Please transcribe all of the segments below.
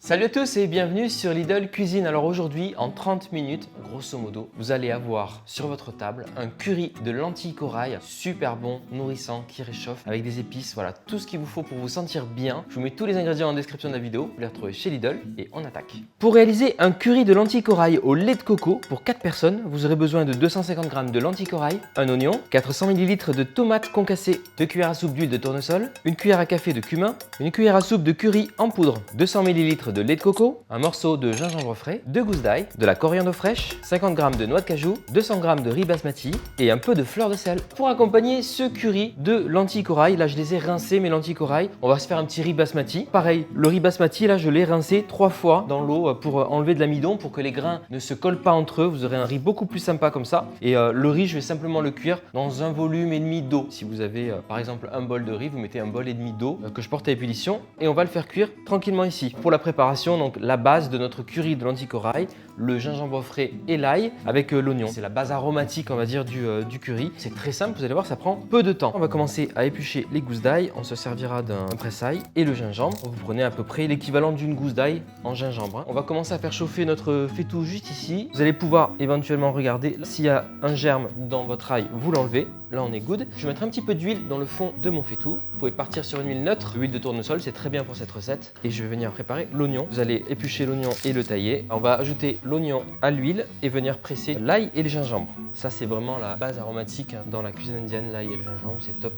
Salut à tous et bienvenue sur Lidl Cuisine. Alors aujourd'hui, en 30 minutes, grosso modo, vous allez avoir sur votre table un curry de lentilles corail, super bon, nourrissant, qui réchauffe, avec des épices, voilà, tout ce qu'il vous faut pour vous sentir bien. Je vous mets tous les ingrédients en description de la vidéo, vous les retrouvez chez Lidl et on attaque. Pour réaliser un curry de lentilles corail au lait de coco, pour 4 personnes, vous aurez besoin de 250 g de lentilles corail, un oignon, 400 ml de tomates concassées, 2 cuillères à soupe d'huile de tournesol, 1 cuillère à café de cumin, 1 cuillère à soupe de curry en poudre, 200 ml de lait de coco, un morceau de gingembre frais, 2 gousses d'ail, de la coriandre fraîche, 50 g de noix de cajou, 200 g de riz basmati et un peu de fleur de sel. Pour accompagner ce curry de lentilles corail, là je les ai rincées mes lentilles corail, on va se faire un petit riz basmati. Pareil, le riz basmati là je l'ai rincé 3 fois dans l'eau pour enlever de l'amidon, pour que les grains ne se collent pas entre eux. Vous aurez un riz beaucoup plus sympa comme ça. Et le riz, je vais simplement le cuire dans un volume et demi d'eau. Si vous avez par exemple un bol de riz, vous mettez un bol et demi d'eau que je porte à ébullition et on va le faire cuire tranquillement ici. Pour la préparation, donc la base de notre curry de lentilles corail, le gingembre frais et l'ail avec l'oignon. C'est la base aromatique, on va dire, du curry. C'est très simple, vous allez voir, ça prend peu de temps. On va commencer à éplucher les gousses d'ail. On se servira d'un presse-ail et le gingembre. Vous prenez à peu près l'équivalent d'une gousse d'ail en gingembre. On va commencer à faire chauffer notre faitout juste ici. Vous allez pouvoir éventuellement regarder s'il y a un germe dans votre ail, vous l'enlevez. Là, on est good. Je vais mettre un petit peu d'huile dans le fond de mon faitout. Vous pouvez partir sur une huile neutre. L'huile de tournesol, c'est très bien pour cette recette. Et je vais venir préparer l'oignon. Vous allez éplucher l'oignon et le tailler. On va ajouter l'oignon à l'huile et venir presser l'ail et le gingembre. Ça, c'est vraiment la base aromatique dans la cuisine indienne. L'ail et le gingembre, c'est top.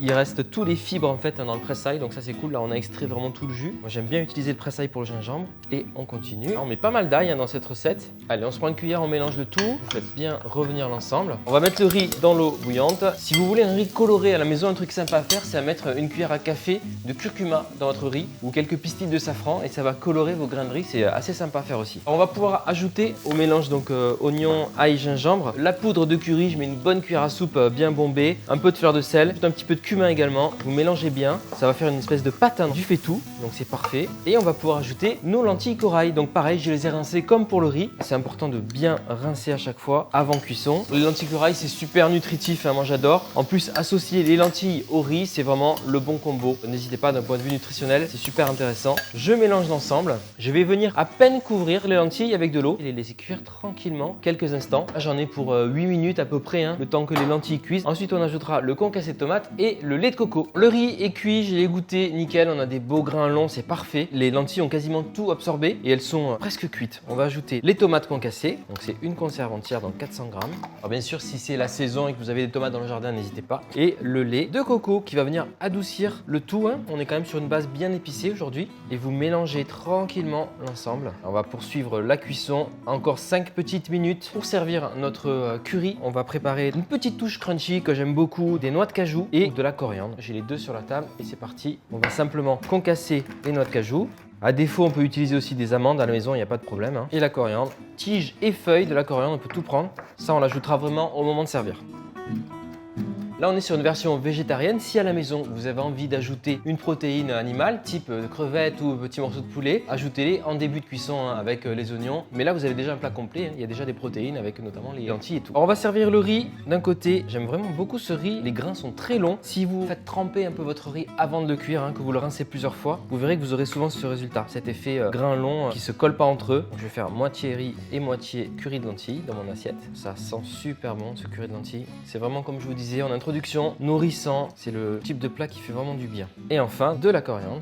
Il reste tous les fibres en fait dans le presse-ail, donc ça c'est cool. Là on a extrait vraiment tout le jus. Moi j'aime bien utiliser le presse-ail pour le gingembre et on continue. Alors, on met pas mal d'ail dans cette recette. Allez, on se prend une cuillère, on mélange le tout. Vous faites bien revenir l'ensemble. On va mettre le riz dans l'eau bouillante. Si vous voulez un riz coloré à la maison, un truc sympa à faire, c'est à mettre une cuillère à café de curcuma dans votre riz ou quelques pistilles de safran et ça va colorer vos grains de riz. C'est assez sympa à faire aussi. Alors, on va pouvoir ajouter au mélange donc oignon, ail, gingembre, la poudre de curry. Je mets une bonne cuillère à soupe bien bombée, un peu de fleur de sel, un petit peu de cumin également. Vous mélangez bien, ça va faire une espèce de pâte du faitout, donc c'est parfait. Et on va pouvoir ajouter nos lentilles corail. Donc pareil, je les ai rincées comme pour le riz. C'est important de bien rincer à chaque fois avant cuisson. Les lentilles corail, c'est super nutritif, hein, moi j'adore. En plus, associer les lentilles au riz, c'est vraiment le bon combo. N'hésitez pas d'un point de vue nutritionnel, c'est super intéressant. Je mélange l'ensemble. Je vais venir à peine couvrir les lentilles avec de l'eau et les laisser cuire tranquillement quelques instants. Là, j'en ai pour 8 minutes à peu près, hein, le temps que les lentilles cuisent. Ensuite, on ajoutera le concassé de tomate et le lait de coco. Le riz est cuit, je l'ai goûté, nickel, on a des beaux grains longs, c'est parfait. Les lentilles ont quasiment tout absorbé et elles sont presque cuites. On va ajouter les tomates concassées, donc c'est une conserve entière, donc 400 g. Alors bien sûr, si c'est la saison et que vous avez des tomates dans le jardin, n'hésitez pas. Et le lait de coco qui va venir adoucir le tout, hein. On est quand même sur une base bien épicée aujourd'hui. Et vous mélangez tranquillement l'ensemble. On va poursuivre la cuisson, encore 5 petites minutes. Pour servir notre curry, on va préparer une petite touche crunchy que j'aime beaucoup, des noix de cajou et de la coriandre. J'ai les deux sur la table et c'est parti. On va simplement concasser les noix de cajou. À défaut, on peut utiliser aussi des amandes à la maison, il n'y a pas de problème, hein. Et la coriandre, tige et feuilles de la coriandre, on peut tout prendre. Ça, on l'ajoutera vraiment au moment de servir. Là, on est sur une version végétarienne. Si à la maison, vous avez envie d'ajouter une protéine animale, type crevette ou petit morceau de poulet, ajoutez-les en début de cuisson, hein, avec les oignons. Mais là, vous avez déjà un plat complet, hein. Il y a déjà des protéines avec notamment les lentilles et tout. Alors, on va servir le riz d'un côté. J'aime vraiment beaucoup ce riz. Les grains sont très longs. Si vous faites tremper un peu votre riz avant de le cuire, hein, que vous le rincez plusieurs fois, vous verrez que vous aurez souvent ce résultat. Cet effet grain long qui se colle pas entre eux. Donc, je vais faire moitié riz et moitié curry de lentilles dans mon assiette. Ça sent super bon, ce curry de lentilles. C'est vraiment comme je vous disais en introduction, nourrissant, c'est le type de plat qui fait vraiment du bien. Et enfin, de la coriandre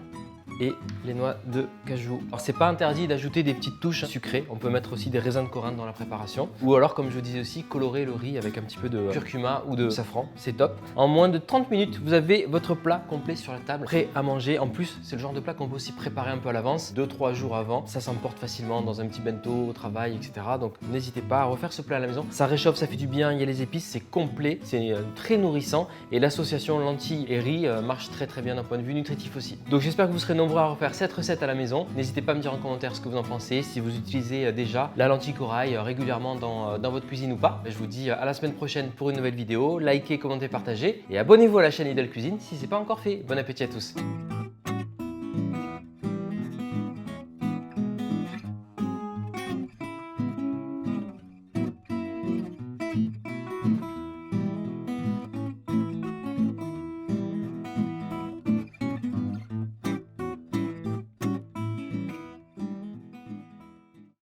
et les noix de cajou. Alors c'est pas interdit d'ajouter des petites touches sucrées, on peut mettre aussi des raisins de coriandre dans la préparation, ou alors comme je vous disais aussi, colorer le riz avec un petit peu de curcuma ou de safran, c'est top. En moins de 30 minutes, vous avez votre plat complet sur la table, prêt à manger. En plus, c'est le genre de plat qu'on peut aussi préparer un peu à l'avance, 2-3 jours avant, ça s'emporte facilement dans un petit bento au travail, etc. Donc n'hésitez pas à refaire ce plat à la maison, ça réchauffe, ça fait du bien, il y a les épices, c'est complet, c'est très nourrissant et l'association lentilles et riz marche très bien d'un point de vue nutritif aussi. Donc j'espère que vous serez nombreux à refaire cette recette à la maison. N'hésitez pas à me dire en commentaire ce que vous en pensez, si vous utilisez déjà la lentille corail régulièrement dans votre cuisine ou pas. Je vous dis à la semaine prochaine pour une nouvelle vidéo. Likez, commentez, partagez et abonnez-vous à la chaîne Lidl Cuisine si ce n'est pas encore fait. Bon appétit à tous.